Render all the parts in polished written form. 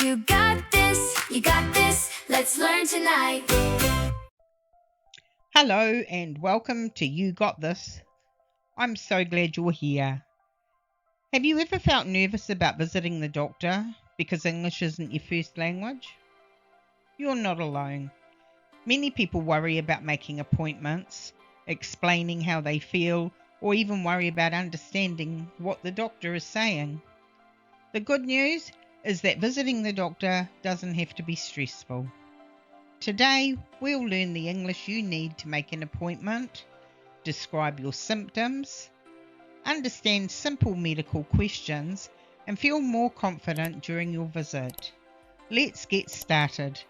You got this, you got this, let's learn tonight. Hello and welcome to You Got This. I'm so glad you're here. Have you ever felt nervous about visiting the doctor because English isn't your first language? You're not alone. Many people worry about making appointments, explaining how they feel, or even worry about understanding what the doctor is saying. The good news is that visiting the doctor doesn't have to be stressful. Today, we'll learn the English you need to make an appointment, describe your symptoms, understand simple medical questions, and feel more confident during your visit. Let's get started.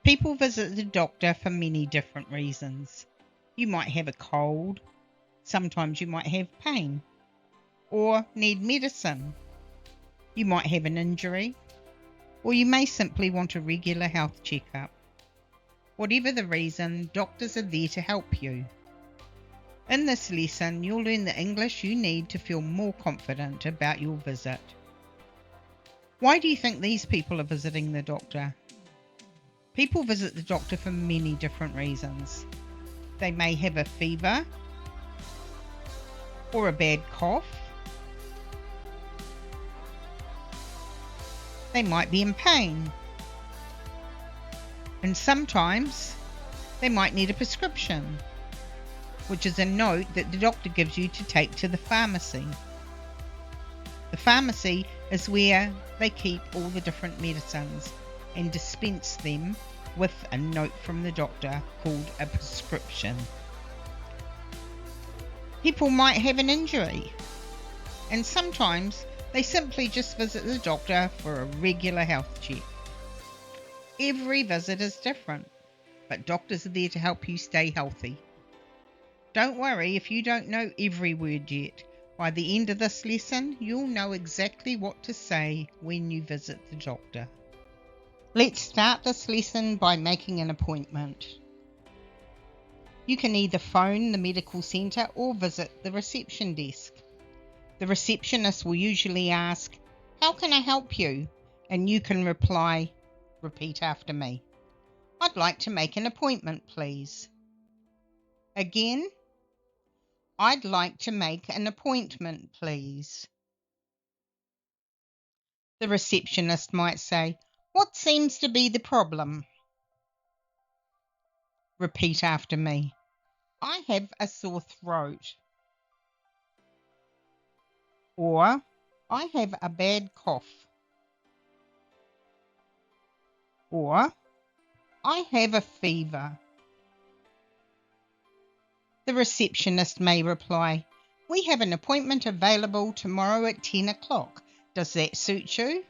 People visit the doctor for many different reasons. You might have a cold, sometimes you might have pain, or need medicine. You might have an injury, or you may simply want a regular health checkup. Whatever the reason, doctors are there to help you. In this lesson, you'll learn the English you need to feel more confident about your visit. Why do you think these people are visiting the doctor? People visit the doctor for many different reasons. They may have a fever, or a bad cough. They might be in pain. And sometimes they might need a prescription, which is a note that the doctor gives you to take to the pharmacy. The pharmacy is where they keep all the different medicines and dispense them with a note from the doctor called a prescription. People might have an injury, and sometimes they simply just visit the doctor for a regular health check. Every visit is different, but doctors are there to help you stay healthy. Don't worry if you don't know every word yet. By the end of this lesson, you'll know exactly what to say when you visit the doctor. Let's start this lesson by making an appointment. You can either phone the medical centre or visit the reception desk. The receptionist will usually ask, "How can I help you?" And you can reply, "Repeat after me. I'd like to make an appointment, please." Again, "I'd like to make an appointment, please." The receptionist might say, "What seems to be the problem?" Repeat after me. "I have a sore throat." Or, "I have a bad cough." Or, "I have a fever." The receptionist may reply, "We have an appointment available tomorrow at 10 o'clock. Does that suit you?"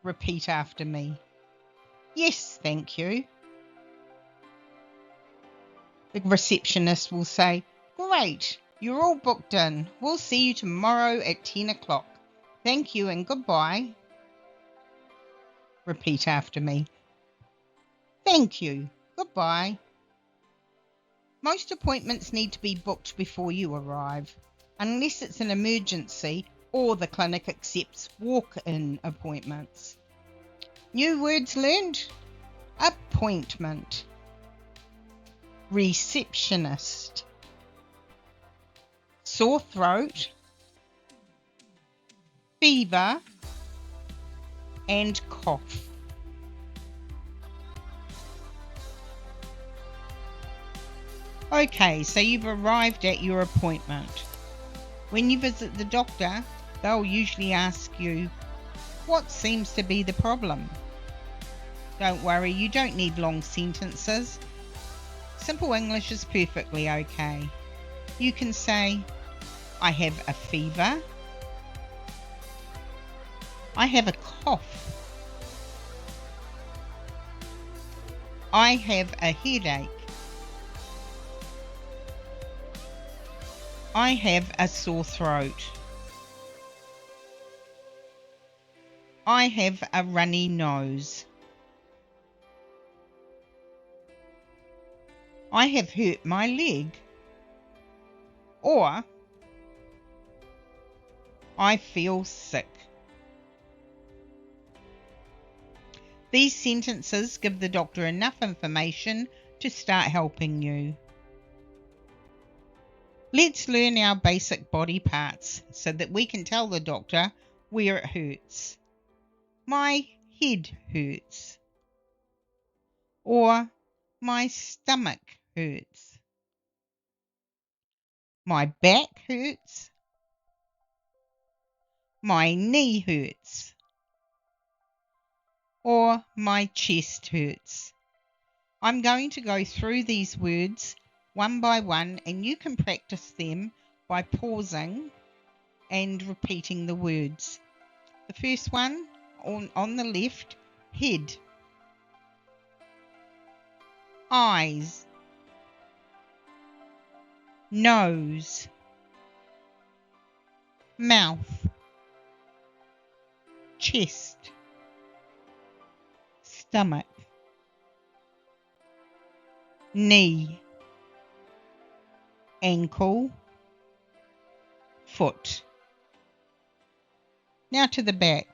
Repeat after me. "Yes, thank you." The receptionist will say, "Great, you're all booked in. We'll see you tomorrow at 10 o'clock. Thank you and goodbye." Repeat after me. "Thank you, goodbye." Most appointments need to be booked before you arrive, unless it's an emergency or the clinic accepts walk-in appointments. New words learned: appointment, receptionist, sore throat, fever, and cough. Okay, so you've arrived at your appointment. When you visit the doctor, they'll usually ask you, "What seems to be the problem?" Don't worry, you don't need long sentences. Simple English is perfectly okay. You can say, "I have a fever." "I have a cough." "I have a headache." "I have a sore throat." "I have a runny nose." "I have hurt my leg." Or, "I feel sick." These sentences give the doctor enough information to start helping you. Let's learn our basic body parts so that we can tell the doctor where it hurts. My head hurts. Or my stomach hurts. My back hurts. My knee hurts. Or my chest hurts. I'm going to go through these words one by one, and you can practice them by pausing and repeating the words. The first one on the left, head. Eyes. Nose. Mouth. Chest. Stomach. Knee. Ankle. Foot. Now to the back.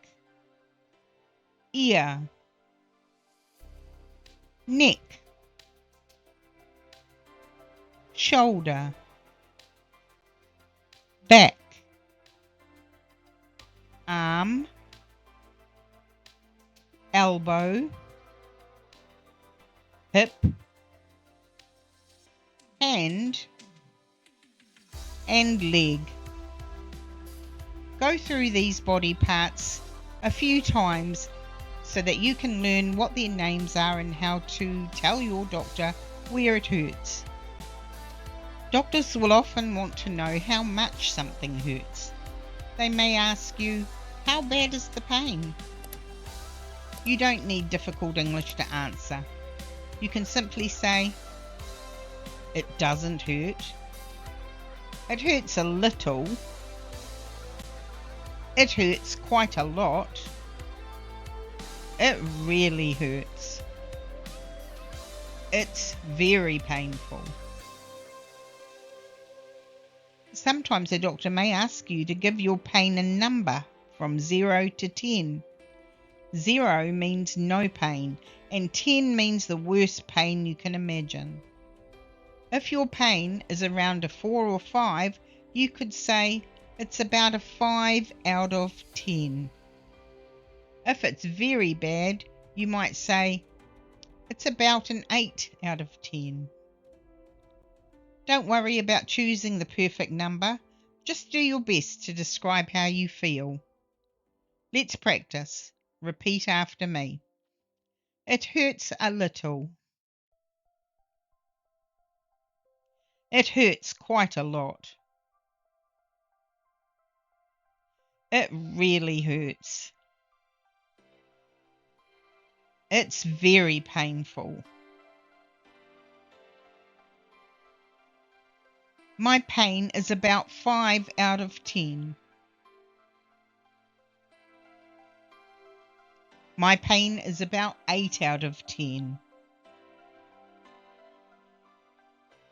Ear. Neck. Shoulder. Back. Arm. Elbow. Hip. Hand. And leg. Go through these body parts a few times so that you can learn what their names are and how to tell your doctor where it hurts. Doctors will often want to know how much something hurts. They may ask you, how bad is the pain? You don't need difficult English to answer. You can simply say, it doesn't hurt. It hurts a little. It hurts quite a lot. It really hurts. It's very painful. Sometimes a doctor may ask you to give your pain a number from 0 to 10. 0 means no pain, and 10 means the worst pain you can imagine. If your pain is around a 4 or 5, you could say it's about a 5 out of 10. If it's very bad, you might say it's about an 8 out of 10. Don't worry about choosing the perfect number. Just do your best to describe how you feel. Let's practice. Repeat after me. It hurts a little. It hurts quite a lot. It really hurts. It's very painful. My pain is about 5 out of 10. My pain is about 8 out of 10.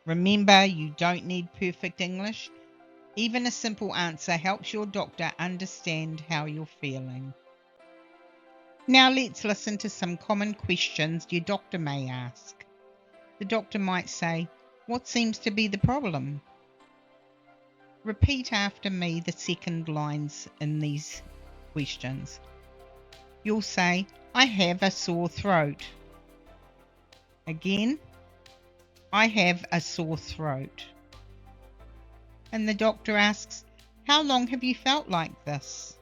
Remember, you don't need perfect English. Even a simple answer helps your doctor understand how you're feeling. Now let's listen to some common questions your doctor may ask. The doctor might say, what seems to be the problem? Repeat after me the second lines in these questions. You'll say, I have a sore throat. Again, I have a sore throat. And the doctor asks, how long have you felt like this?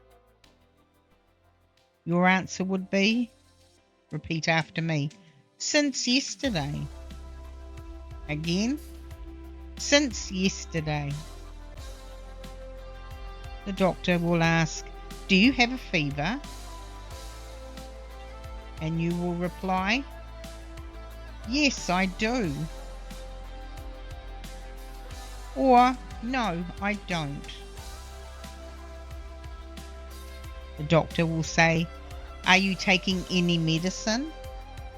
Your answer would be, repeat after me, since yesterday. Again, since yesterday. The doctor will ask, do you have a fever? And you will reply, yes, I do. Or, no, I don't. The doctor will say, are you taking any medicine?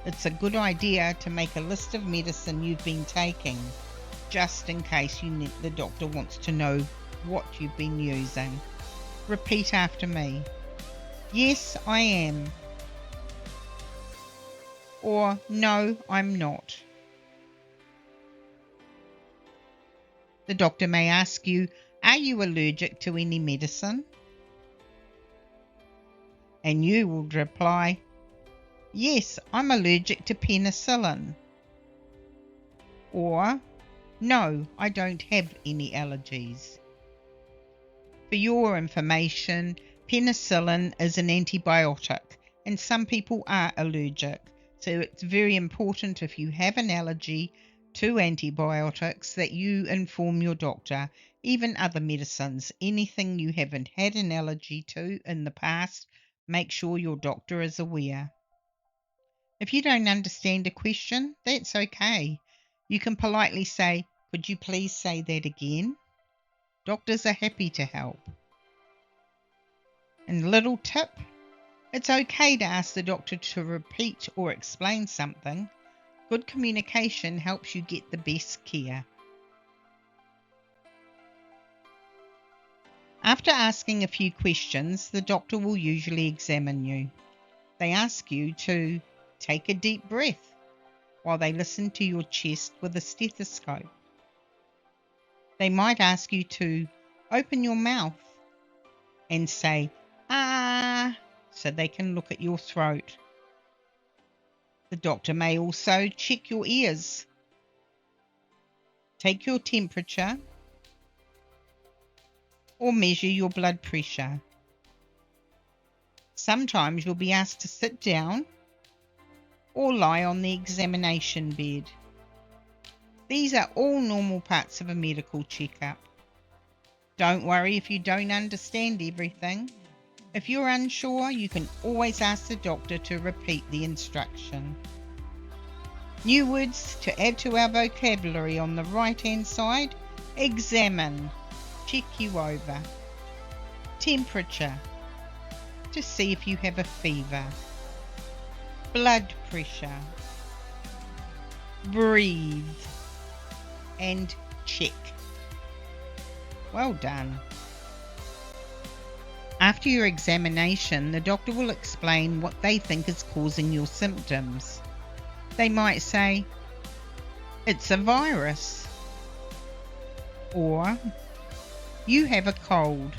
It's a good idea to make a list of medicine you've been taking, just in case the doctor wants to know what you've been using. Repeat after me. Yes, I am. or no, I'm not. The doctor may ask you, are you allergic to any medicine? And you will reply, yes, I'm allergic to penicillin. Or, no, I don't have any allergies. For your information, penicillin is an antibiotic, and some people are allergic. So it's very important if you have an allergy to antibiotics that you inform your doctor. Even other medicines, anything you haven't had an allergy to in the past, make sure your doctor is aware. If you don't understand a question, that's okay. You can politely say, could you please say that again? Doctors are happy to help. And little tip, it's okay to ask the doctor to repeat or explain something. Good communication helps you get the best care. After asking a few questions, the doctor will usually examine you. They ask you to take a deep breath while they listen to your chest with a stethoscope. They might ask you to open your mouth and say, ah, so they can look at your throat. The doctor may also check your ears, take your temperature, or measure your blood pressure. Sometimes you'll be asked to sit down or lie on the examination bed. These are all normal parts of a medical checkup. Don't worry if you don't understand everything. If you're unsure, you can always ask the doctor to repeat the instruction. New words to add to our vocabulary on the right-hand side: examine, check you over; temperature, to see if you have a fever; blood pressure; breathe; and check. Well done. After your examination, the doctor will explain what they think is causing your symptoms. They might say, it's a virus, or you have a cold.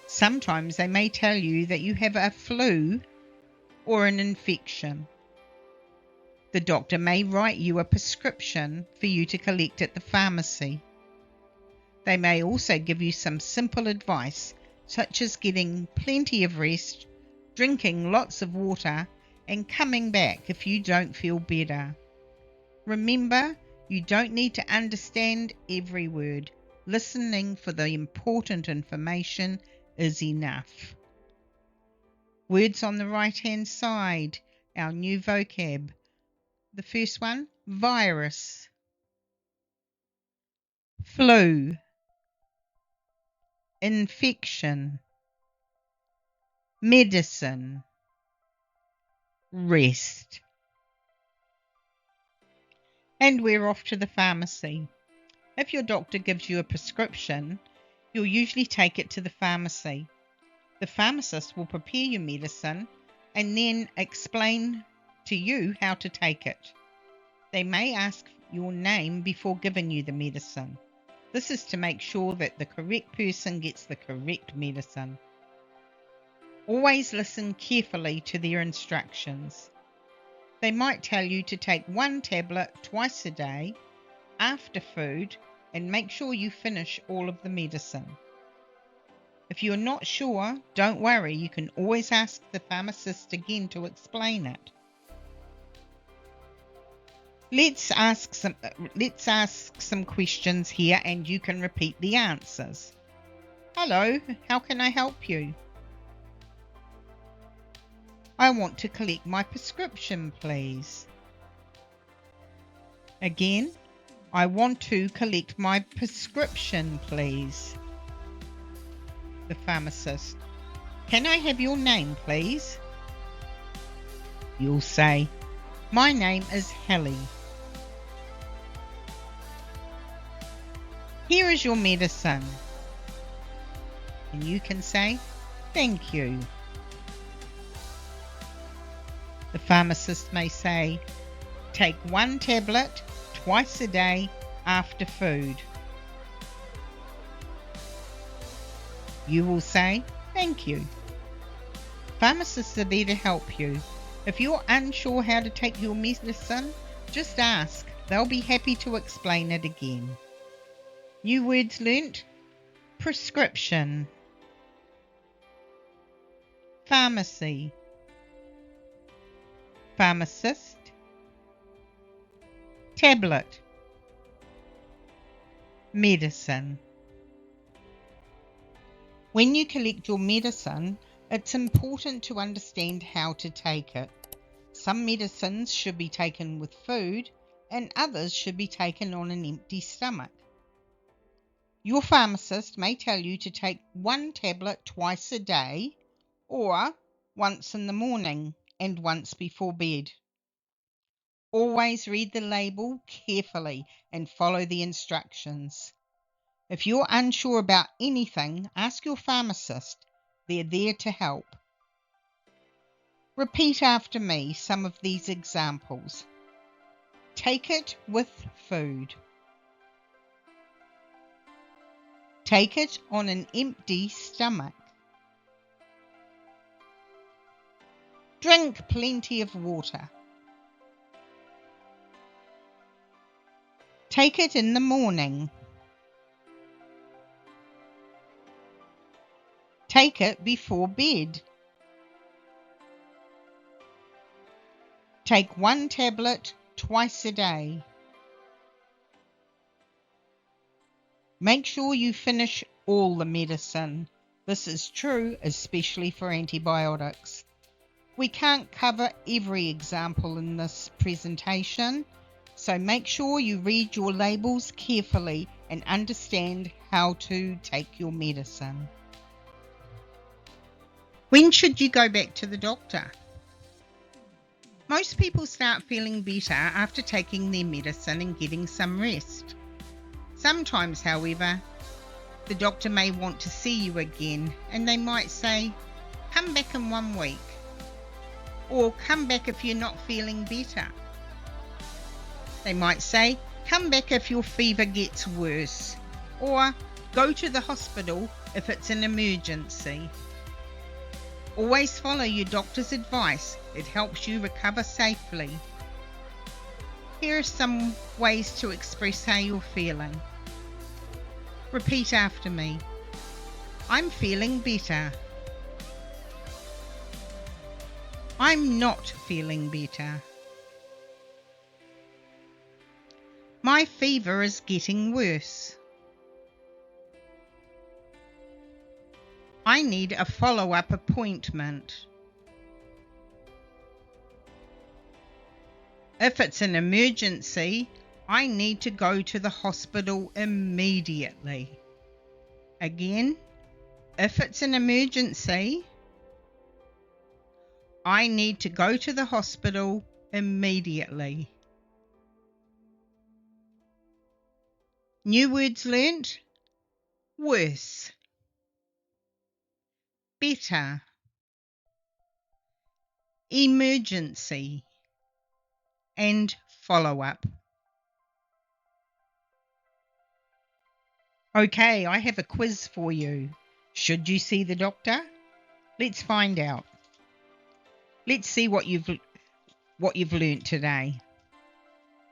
Sometimes they may tell you that you have a flu or an infection. The doctor may write you a prescription for you to collect at the pharmacy. They may also give you some simple advice, such as getting plenty of rest, drinking lots of water, and coming back if you don't feel better. Remember, you don't need to understand every word. Listening for the important information is enough. Words on the right-hand side, our new vocab. The first one, virus, flu, infection, medicine, rest. And we're off to the pharmacy. If your doctor gives you a prescription, you'll usually take it to the pharmacy. The pharmacist will prepare your medicine and then explain to you how to take it. They may ask your name before giving you the medicine. This is to make sure that the correct person gets the correct medicine. Always listen carefully to their instructions. They might tell you to take 1 tablet twice a day after food and make sure you finish all of the medicine. If you're not sure, don't worry, you can always ask the pharmacist again to explain it. Let's ask some questions here and you can repeat the answers. Hello, how can I help you? I want to collect my prescription, please. Again, I want to collect my prescription, please. The pharmacist, can I have your name, please? You'll say, my name is Helly. Here is your medicine. And you can say, thank you. The pharmacist may say, take 1 tablet twice a day after food. You will say, thank you. Pharmacists are there to help you. If you're unsure how to take your medicine, just ask. They'll be happy to explain it again. New words learnt: prescription, pharmacy, pharmacist, tablet, medicine. When you collect your medicine, it's important to understand how to take it. Some medicines should be taken with food and others should be taken on an empty stomach. Your pharmacist may tell you to take 1 tablet twice a day or once in the morning and once before bed. Always read the label carefully and follow the instructions. If you're unsure about anything, ask your pharmacist. They're there to help. Repeat after me some of these examples. Take it with food. Take it on an empty stomach. Drink plenty of water. Take it in the morning. Take it before bed. Take 1 tablet twice a day. Make sure you finish all the medicine. This is true especially for antibiotics. We can't cover every example in this presentation, so make sure you read your labels carefully and understand how to take your medicine. When should you go back to the doctor? Most people start feeling better after taking their medicine and getting some rest. Sometimes, however, the doctor may want to see you again and they might say, come back in 1 week, or come back if you're not feeling better. They might say, come back if your fever gets worse, or go to the hospital if it's an emergency. Always follow your doctor's advice. It helps you recover safely. Here are some ways to express how you're feeling. Repeat after me. I'm feeling better. I'm not feeling better. My fever is getting worse. I need a follow-up appointment. If it's an emergency, I need to go to the hospital immediately. Again, if it's an emergency, I need to go to the hospital immediately. New words learnt: worse, better, emergency, and follow-up. Okay, I have a quiz for you. Should you see the doctor? Let's find out. Let's see what you've learnt today.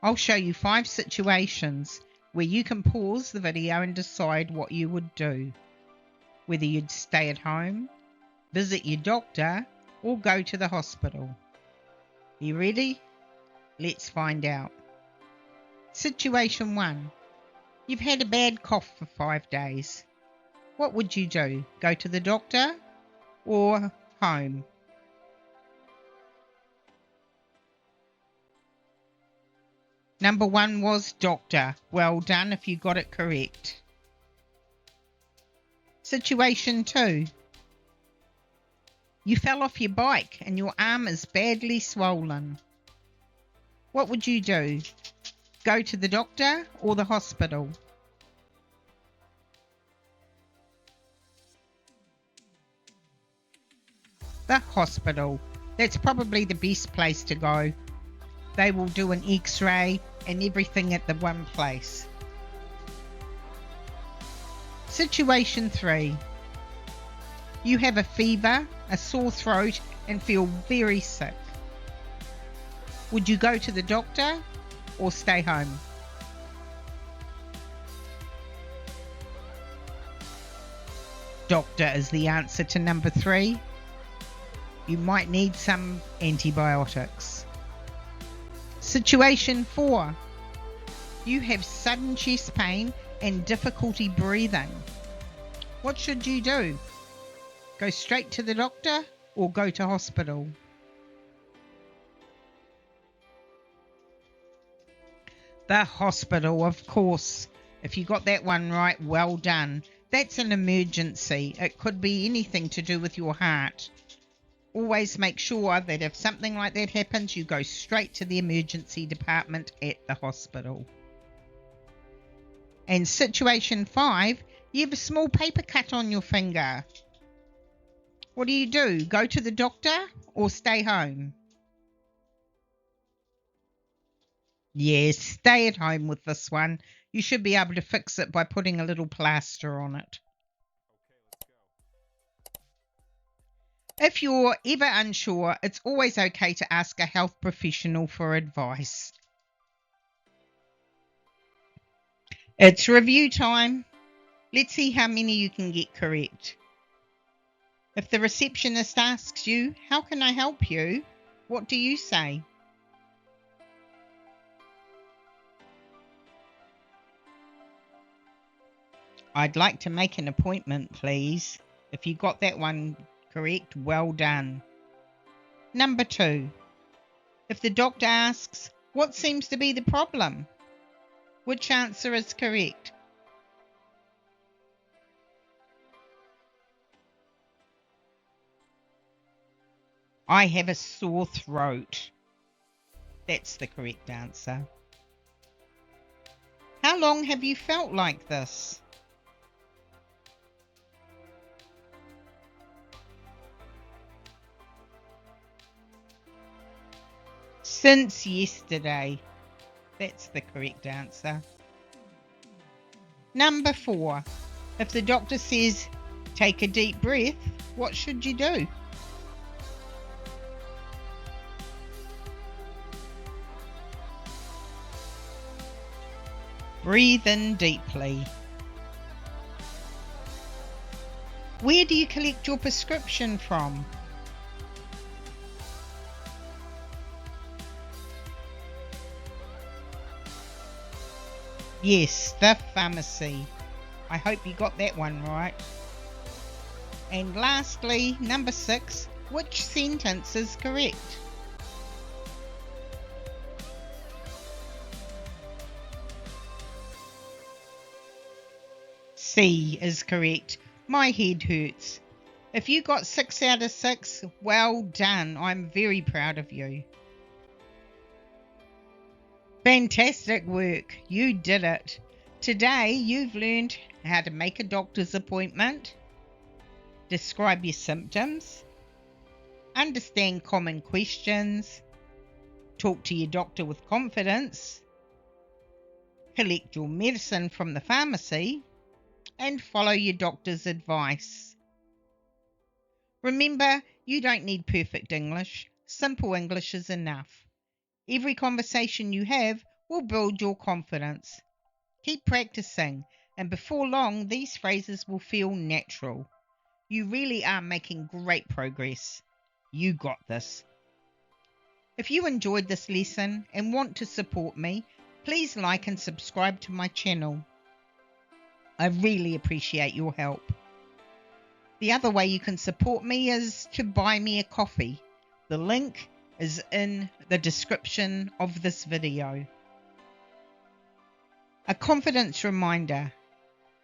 I'll show you 5 situations where you can pause the video and decide what you would do. Whether you'd stay at home, visit your doctor, or go to the hospital. You ready? Let's find out. Situation 1. You've had a bad cough for 5 days. What would you do? Go to the doctor or home? Number 1 was doctor. Well done if you got it correct. Situation 2. You fell off your bike and your arm is badly swollen. What would you do? Go to the doctor or the hospital? The hospital. That's probably the best place to go. They will do an x-ray and everything at the one place. Situation 3. You have a fever, a sore throat, and feel very sick. Would you go to the doctor or stay home? Doctor is the answer to number 3. You might need some antibiotics. Situation 4. You have sudden chest pain and difficulty breathing. What should you do? Go straight to the doctor or go to hospital? The hospital, of course. If you got that one right, well done. That's an emergency. It could be anything to do with your heart. Always make sure that if something like that happens, you go straight to the emergency department at the hospital. And situation 5, you have a small paper cut on your finger. What do? Go to the doctor or stay home? Yes, stay at home with this one. You should be able to fix it by putting a little plaster on it. If you're ever unsure, it's always okay to ask a health professional for advice. It's review time. Let's see how many you can get correct. If the receptionist asks you, "How can I help you?" what do you say? "I'd like to make an appointment, please." If you got that one correct, well done. Number 2. If the doctor asks, "What seems to be the problem?" which answer is correct? "I have a sore throat." That's the correct answer. How long have you felt like this? Since yesterday. That's the correct answer. Number 4. If the doctor says, "Take a deep breath," what should you do? Breathe in deeply. Where do you collect your prescription from? Yes, the pharmacy. I hope you got that one right. And lastly, number 6, which sentence is correct? C is correct. My head hurts. If you got 6 out of 6, well done. I'm very proud of you. Fantastic work. You did it. Today you've learned how to make a doctor's appointment, describe your symptoms, understand common questions, talk to your doctor with confidence, collect your medicine from the pharmacy, and follow your doctor's advice. Remember, you don't need perfect English. Simple English is enough. Every conversation you have will build your confidence. Keep practicing, and before long, these phrases will feel natural. You really are making great progress. You got this. If you enjoyed this lesson and want to support me, please like and subscribe to my channel. I really appreciate your help. The other way you can support me is to buy me a coffee. The link is in the description of this video. A confidence reminder.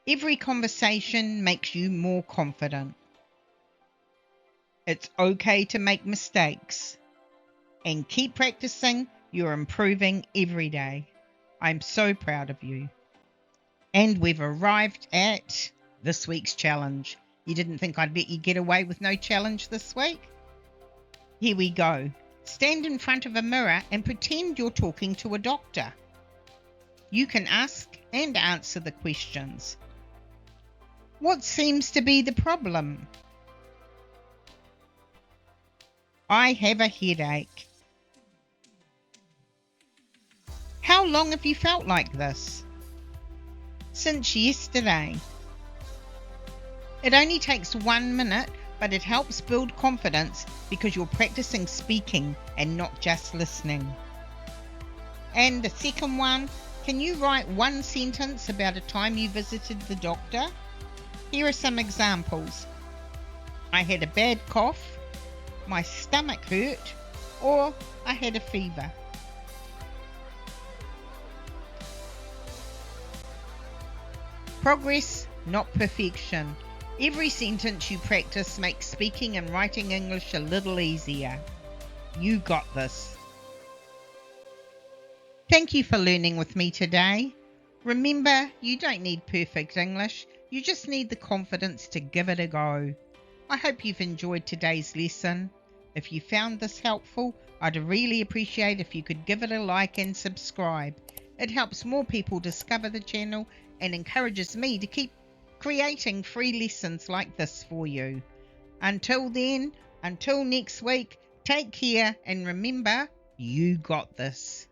Every conversation makes you more confident. It's okay to make mistakes. And keep practicing. You're improving every day. I'm so proud of you. And we've arrived at this week's challenge. You didn't think I'd let you get away with no challenge this week? Here we go. Stand in front of a mirror and pretend you're talking to a doctor. You can ask and answer the questions. What seems to be the problem? I have a headache. How long have you felt like this? Since yesterday. It only takes 1 minute, but it helps build confidence because you're practicing speaking and not just listening. And the second one, can you write one sentence about a time you visited the doctor? Here are some examples. I had a bad cough, my stomach hurt, or I had a fever. Progress, not perfection. Every sentence you practice makes speaking and writing English a little easier. You got this. Thank you for learning with me today. Remember, you don't need perfect English. You just need the confidence to give it a go. I hope you've enjoyed today's lesson. If you found this helpful, I'd really appreciate if you could give it a like and subscribe. It helps more people discover the channel and encourages me to keep creating free lessons like this for you. Until then, until next week, take care and remember, you got this.